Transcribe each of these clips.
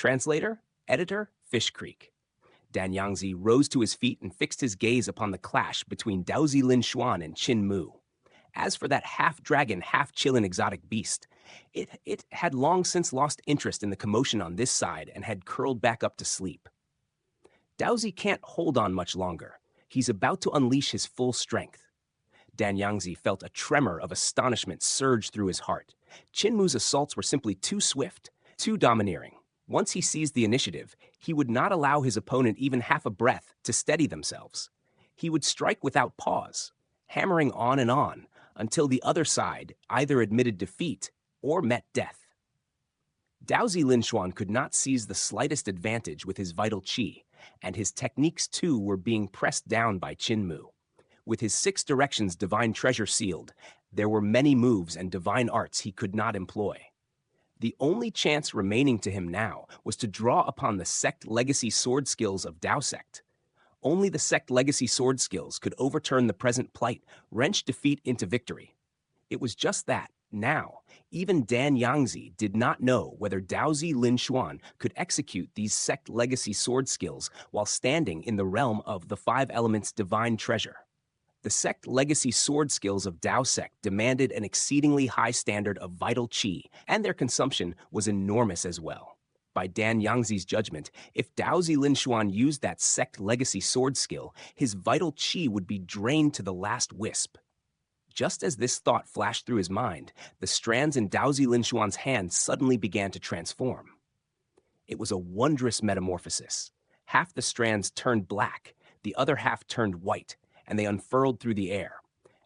Translator, Editor, Fish Creek. Dan Yangzi rose to his feet and fixed his gaze upon the clash between Daozi Lin Xuan and Qin Mu. As for that half-dragon, half-Qilin exotic beast, it had long since lost interest in the commotion on this side and had curled back up to sleep. Daozi can't hold on much longer. He's about to unleash his full strength. Dan Yangzi felt a tremor of astonishment surge through his heart. Qin Mu's assaults were simply too swift, too domineering. Once he seized the initiative, he would not allow his opponent even half a breath to steady themselves. He would strike without pause, hammering on until the other side either admitted defeat or met death. Daozi Lin Xuan could not seize the slightest advantage with his vital qi, and his techniques too were being pressed down by Qin Mu. With his 6 directions divine treasure sealed, there were many moves and divine arts he could not employ. The only chance remaining to him now was to draw upon the sect legacy sword skills of Dao Sect. Only the sect legacy sword skills could overturn the present plight, wrench defeat into victory. It was just that, now, even Dan Yangzi did not know whether Daozi Lin Xuan could execute these sect legacy sword skills while standing in the realm of the 5 elements divine treasure. The sect legacy sword skills of Dao Sect demanded an exceedingly high standard of vital qi, and their consumption was enormous as well. By Dan Yangzi's judgment, if Daozi Lin Xuan used that sect legacy sword skill, his vital qi would be drained to the last wisp. Just as this thought flashed through his mind, the strands in Daozi Lin Xuan's hand suddenly began to transform. It was a wondrous metamorphosis. Half the strands turned black, the other half turned white, and they unfurled through the air.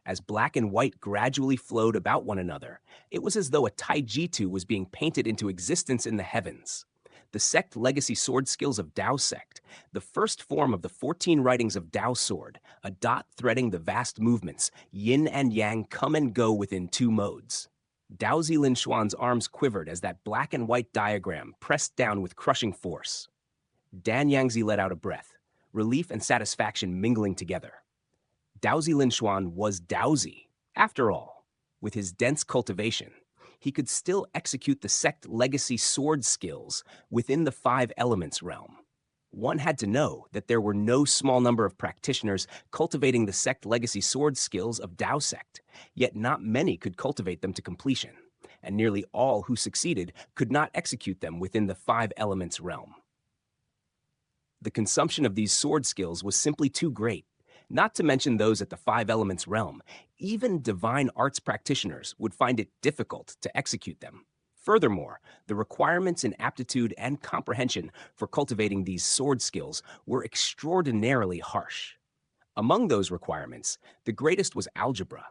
As black and white gradually flowed about one another, it was as though a taijutsu was being painted into existence in the heavens. The sect legacy sword skills of Dao Sect, the first form of the 14 writings of Dao Sword, a dot threading the vast movements, yin and yang come and go within 2 modes. Daozi Lin Xuan's arms quivered as that black and white diagram pressed down with crushing force. Dan Yangzi let out a breath, relief and satisfaction mingling together. Daozi Lin Xuan was Daozi. After all, with his dense cultivation, he could still execute the sect legacy sword skills within the 5 elements realm. One had to know that there were no small number of practitioners cultivating the sect legacy sword skills of Dao Sect, yet not many could cultivate them to completion, and nearly all who succeeded could not execute them within the 5 elements realm. The consumption of these sword skills was simply too great. Not to mention those at the 5 elements realm, even divine arts practitioners would find it difficult to execute them. Furthermore, the requirements in aptitude and comprehension for cultivating these sword skills were extraordinarily harsh. Among those requirements, the greatest was algebra.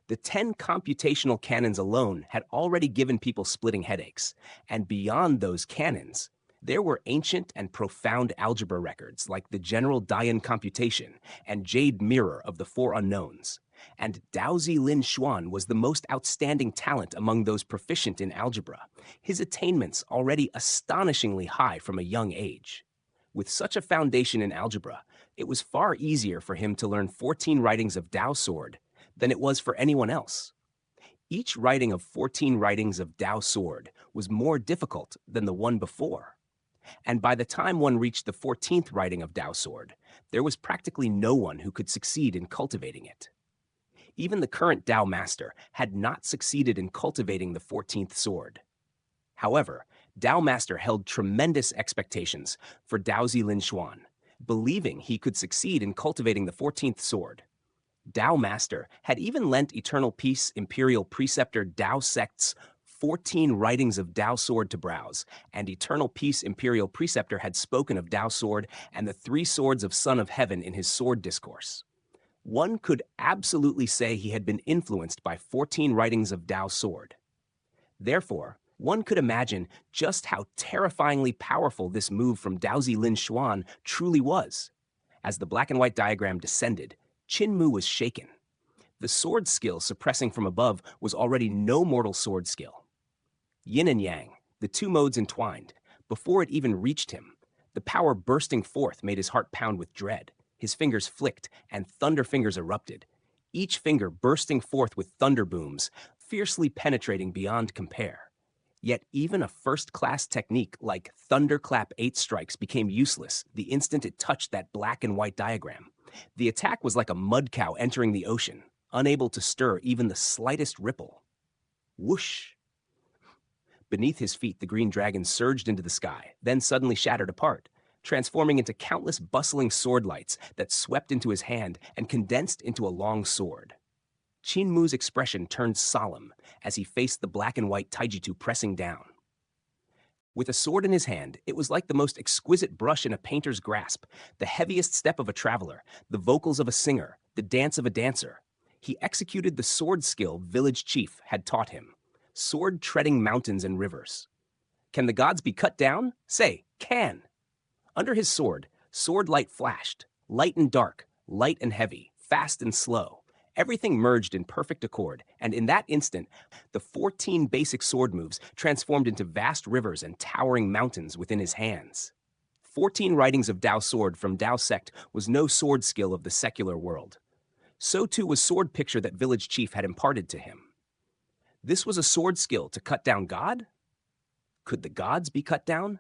The 10 computational canons alone had already given people splitting headaches, and beyond those canons, there were ancient and profound algebra records like the General Dayan Computation and Jade Mirror of the 4 Unknowns. And Daozi Lin Xuan was the most outstanding talent among those proficient in algebra, his attainments already astonishingly high from a young age. With such a foundation in algebra, it was far easier for him to learn 14 writings of Dao Sword than it was for anyone else. Each writing of 14 writings of Dao Sword was more difficult than the one before. And by the time one reached the 14th writing of Dao Sword, there was practically no one who could succeed in cultivating it. Even the current Dao Master had not succeeded in cultivating the 14th sword. However, Dao Master held tremendous expectations for Daozi Lin Xuan, believing he could succeed in cultivating the 14th sword. Dao Master had even lent Eternal Peace Imperial Preceptor Dao Sect's 14 writings of Dao Sword to browse, and Eternal Peace Imperial Preceptor had spoken of Dao Sword and the 3 swords of Son of Heaven in his sword discourse. One could absolutely say he had been influenced by 14 writings of Dao Sword. Therefore, one could imagine just how terrifyingly powerful this move from Daozi Lin Xuan truly was. As the black and white diagram descended, Qin Mu was shaken. The sword skill suppressing from above was already no mortal sword skill. Yin and Yang, the 2 modes entwined, before it even reached him, the power bursting forth made his heart pound with dread. His fingers flicked, and thunder fingers erupted, each finger bursting forth with thunder booms, fiercely penetrating beyond compare. Yet even a first-class technique like Thunderclap 8 strikes became useless the instant it touched that black and white diagram. The attack was like a mud cow entering the ocean, unable to stir even the slightest ripple. Whoosh! Beneath his feet, the green dragon surged into the sky, then suddenly shattered apart, transforming into countless bustling sword lights that swept into his hand and condensed into a long sword. Qin Mu's expression turned solemn as he faced the black and white Taijitu pressing down. With a sword in his hand, it was like the most exquisite brush in a painter's grasp, the heaviest step of a traveler, the vocals of a singer, the dance of a dancer. He executed the sword skill village chief had taught him, sword treading mountains and rivers. Can the gods be cut down? Say, can. Under his sword, sword light flashed, light and dark, light and heavy, fast and slow. Everything merged in perfect accord, and in that instant, the 14 basic sword moves transformed into vast rivers and towering mountains within his hands. 14 writings of Dao Sword from Dao Sect was no sword skill of the secular world. So too was sword picture that village chief had imparted to him. This was a sword skill to cut down God? Could the gods be cut down?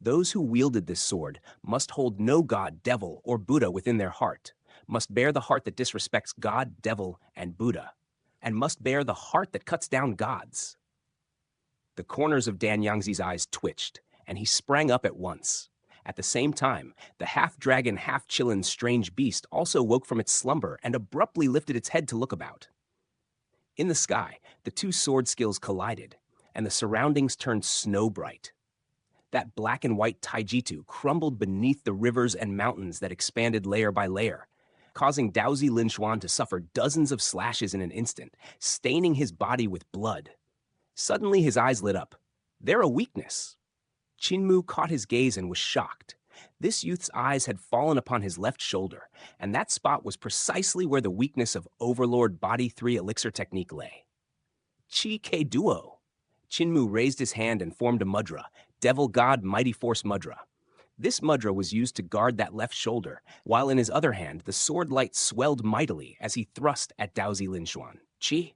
Those who wielded this sword must hold no god, devil, or Buddha within their heart, must bear the heart that disrespects God, devil, and Buddha, and must bear the heart that cuts down gods. The corners of Dan Yangzi's eyes twitched, and he sprang up at once. At the same time, the half-dragon, half-Qilin strange beast also woke from its slumber and abruptly lifted its head to look about. In the sky, the two sword skills collided, and the surroundings turned snow-bright. That black and white Taijitu crumbled beneath the rivers and mountains that expanded layer by layer, causing Daozi Linxuan to suffer dozens of slashes in an instant, staining his body with blood. Suddenly his eyes lit up. They're a weakness. Qin Mu caught his gaze and was shocked. This youth's eyes had fallen upon his left shoulder, and that spot was precisely where the weakness of Overlord Body 3 elixir technique lay. Chi Ke Duo. Qin Mu raised his hand and formed a mudra, Devil God Mighty Force Mudra. This mudra was used to guard that left shoulder, while in his other hand the sword light swelled mightily as he thrust at Daozi Linxuan. Chi?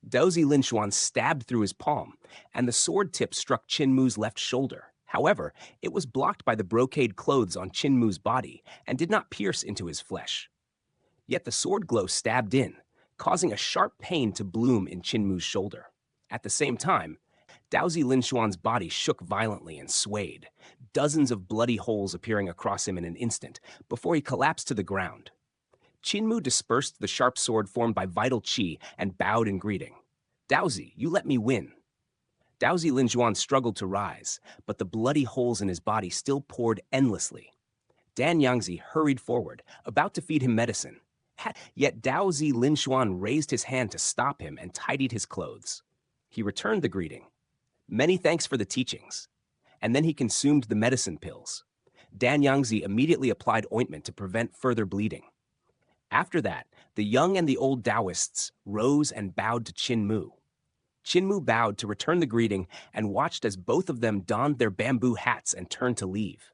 Daozi Linxuan stabbed through his palm, and the sword tip struck Qin Mu's left shoulder. However, it was blocked by the brocade clothes on Qin Mu's body and did not pierce into his flesh. Yet the sword glow stabbed in, causing a sharp pain to bloom in Qin Mu's shoulder. At the same time, Daozi Linxuan's body shook violently and swayed, dozens of bloody holes appearing across him in an instant before he collapsed to the ground. Qin Mu dispersed the sharp sword formed by vital qi and bowed in greeting. Daozi, you let me win. Daozi Linxuan struggled to rise, but the bloody holes in his body still poured endlessly. Dan Yangzi hurried forward, about to feed him medicine. Yet Daozi Linxuan raised his hand to stop him and tidied his clothes. He returned the greeting. Many thanks for the teachings. And then he consumed the medicine pills. Dan Yangzi immediately applied ointment to prevent further bleeding. After that, the young and the old Taoists rose and bowed to Qin Mu. Qin Mu bowed to return the greeting and watched as both of them donned their bamboo hats and turned to leave.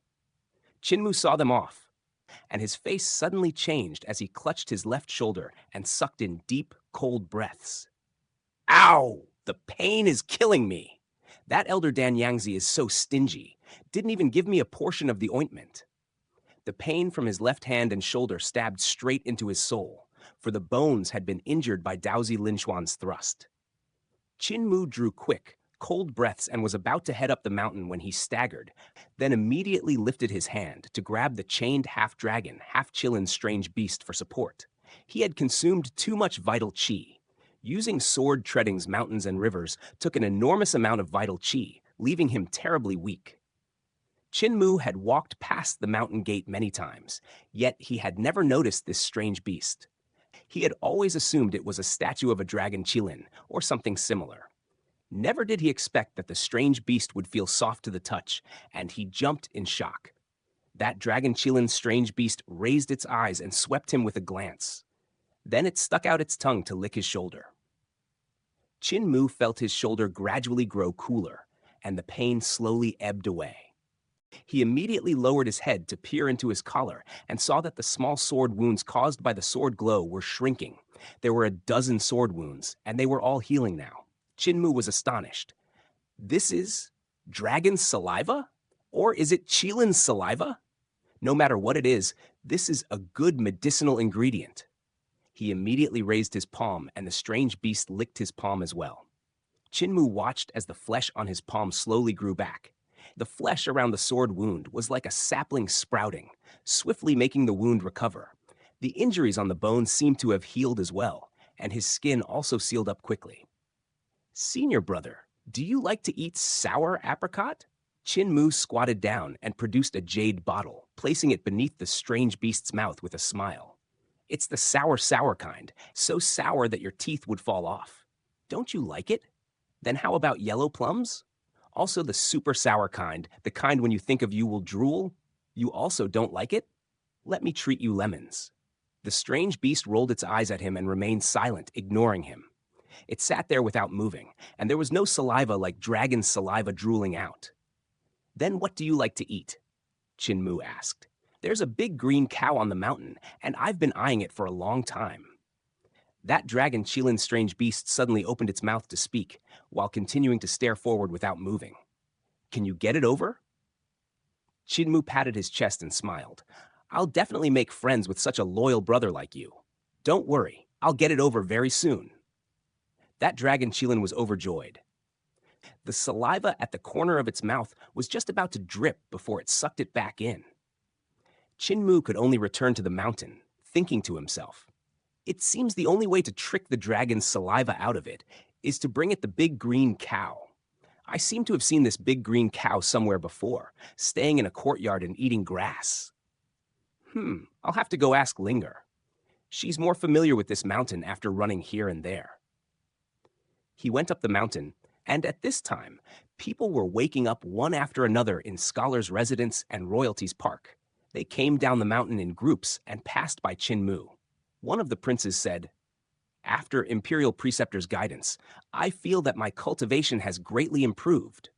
Qin Mu saw them off, and his face suddenly changed as he clutched his left shoulder and sucked in deep, cold breaths. Ow! The pain is killing me! That elder Dan Yangzi is so stingy, didn't even give me a portion of the ointment. The pain from his left hand and shoulder stabbed straight into his soul, for the bones had been injured by Daozi Linxuan's thrust. Qin Mu drew quick, cold breaths and was about to head up the mountain when he staggered, then immediately lifted his hand to grab the chained half-dragon, half-Qilin strange beast for support. He had consumed too much vital qi. Using sword treadings mountains and rivers took an enormous amount of vital qi, leaving him terribly weak. Qin Mu had walked past the mountain gate many times, yet he had never noticed this strange beast. He had always assumed it was a statue of a dragon Qilin, or something similar. Never did he expect that the strange beast would feel soft to the touch, and he jumped in shock. That dragon Qilin strange beast raised its eyes and swept him with a glance. Then it stuck out its tongue to lick his shoulder. Qin Mu felt his shoulder gradually grow cooler, and the pain slowly ebbed away. He immediately lowered his head to peer into his collar and saw that the small sword wounds caused by the sword glow were shrinking. There were a dozen sword wounds, and they were all healing now. Qin Mu was astonished. This is dragon saliva? Or is it Qilin's saliva? No matter what it is, this is a good medicinal ingredient. He immediately raised his palm, and the strange beast licked his palm as well. Qin watched as the flesh on his palm slowly grew back. The flesh around the sword wound was like a sapling sprouting, swiftly making the wound recover. The injuries on the bones seemed to have healed as well, and his skin also sealed up quickly. Senior brother, do you like to eat sour apricot? Qin squatted down and produced a jade bottle, placing it beneath the strange beast's mouth with a smile. It's the sour kind, so sour that your teeth would fall off. Don't you like it? Then how about yellow plums? Also the super sour kind, the kind when you think of you will drool? You also don't like it? Let me treat you lemons. The strange beast rolled its eyes at him and remained silent, ignoring him. It sat there without moving, and there was no saliva like dragon saliva drooling out. Then what do you like to eat? Qin asked. There's a big green cow on the mountain, and I've been eyeing it for a long time. That dragon Qilin's strange beast suddenly opened its mouth to speak, while continuing to stare forward without moving. Can you get it over? Qin patted his chest and smiled. I'll definitely make friends with such a loyal brother like you. Don't worry, I'll get it over very soon. That dragon Qilin was overjoyed. The saliva at the corner of its mouth was just about to drip before it sucked it back in. Qin could only return to the mountain, thinking to himself, it seems the only way to trick the dragon's saliva out of it is to bring it the big green cow. I seem to have seen this big green cow somewhere before, staying in a courtyard and eating grass. I'll have to go ask Linger. She's more familiar with this mountain after running here and there. He went up the mountain, and at this time, people were waking up one after another in Scholar's Residence and Royalties Park. They came down the mountain in groups and passed by Qin. One of the princes said, after Imperial Preceptor's guidance, I feel that my cultivation has greatly improved.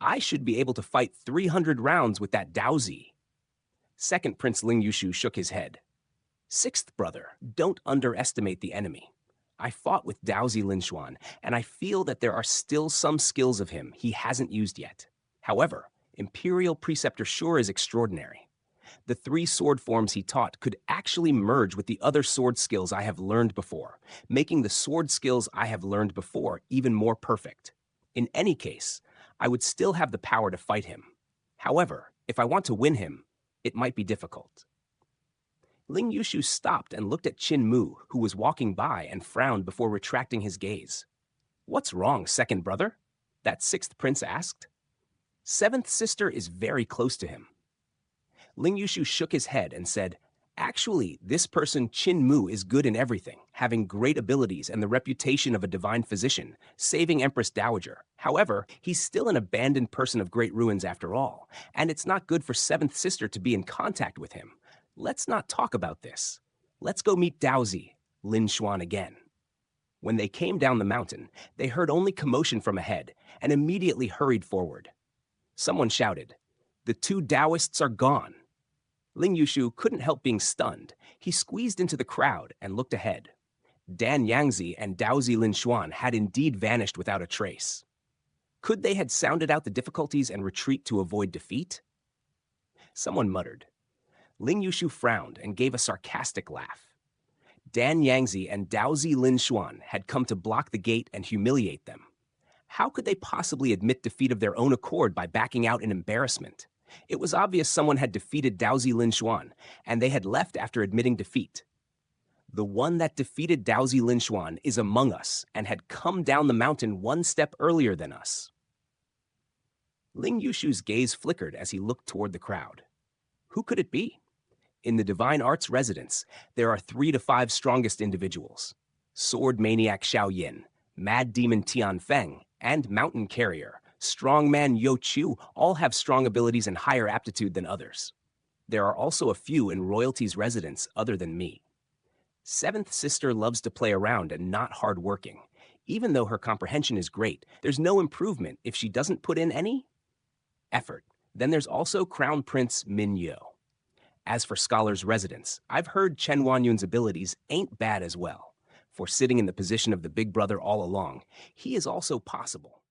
I should be able to fight 300 rounds with that Daozi. Second Prince Ling Yushu shook his head. Sixth brother, don't underestimate the enemy. I fought with Daozi Linshuan, and I feel that there are still some skills of him he hasn't used yet. However, Imperial Preceptor sure is extraordinary. The 3 sword forms he taught could actually merge with the other sword skills I have learned before, making the sword skills I have learned before even more perfect. In any case, I would still have the power to fight him. However, if I want to win him, it might be difficult. Ling Yushu stopped and looked at Qin, who was walking by, and frowned before retracting his gaze. What's wrong, second brother? That 6th prince asked. 7th sister is very close to him. Ling Yushu shook his head and said, actually, this person Qin is good in everything, having great abilities and the reputation of a divine physician, saving Empress Dowager. However, he's still an abandoned person of great ruins after all, and it's not good for 7th sister to be in contact with him. Let's not talk about this. Let's go meet Daozi, Lin Xuan again. When they came down the mountain, they heard only commotion from ahead and immediately hurried forward. Someone shouted, the 2 Taoists are gone. Ling Yushu couldn't help being stunned. He squeezed into the crowd and looked ahead. Dan Yangzi and Daozi Linshuan had indeed vanished without a trace. Could they had sounded out the difficulties and retreat to avoid defeat? Someone muttered. Ling Yushu frowned and gave a sarcastic laugh. Dan Yangzi and Daozi Linshuan had come to block the gate and humiliate them. How could they possibly admit defeat of their own accord by backing out in embarrassment? It was obvious someone had defeated Daozi Linshuan, and they had left after admitting defeat. The one that defeated Daozi Linshuan is among us and had come down the mountain 1 step earlier than us. Ling Yushu's gaze flickered as he looked toward the crowd. Who could it be? In the Divine Arts Residence, there are 3 to 5 strongest individuals. Sword Maniac Xiao Yin, Mad Demon Tian Feng, and Mountain Carrier, Strongman Yo Chu all have strong abilities and higher aptitude than others. There are also a few in Royalty's Residence other than me. 7th sister loves to play around and not hard-working. Even though her comprehension is great, there's no improvement if she doesn't put in any effort. Then there's also Crown Prince Min Yo. As for Scholar's Residence, I've heard Chen Wanyun's abilities ain't bad as well. For sitting in the position of the big brother all along, he is also possible.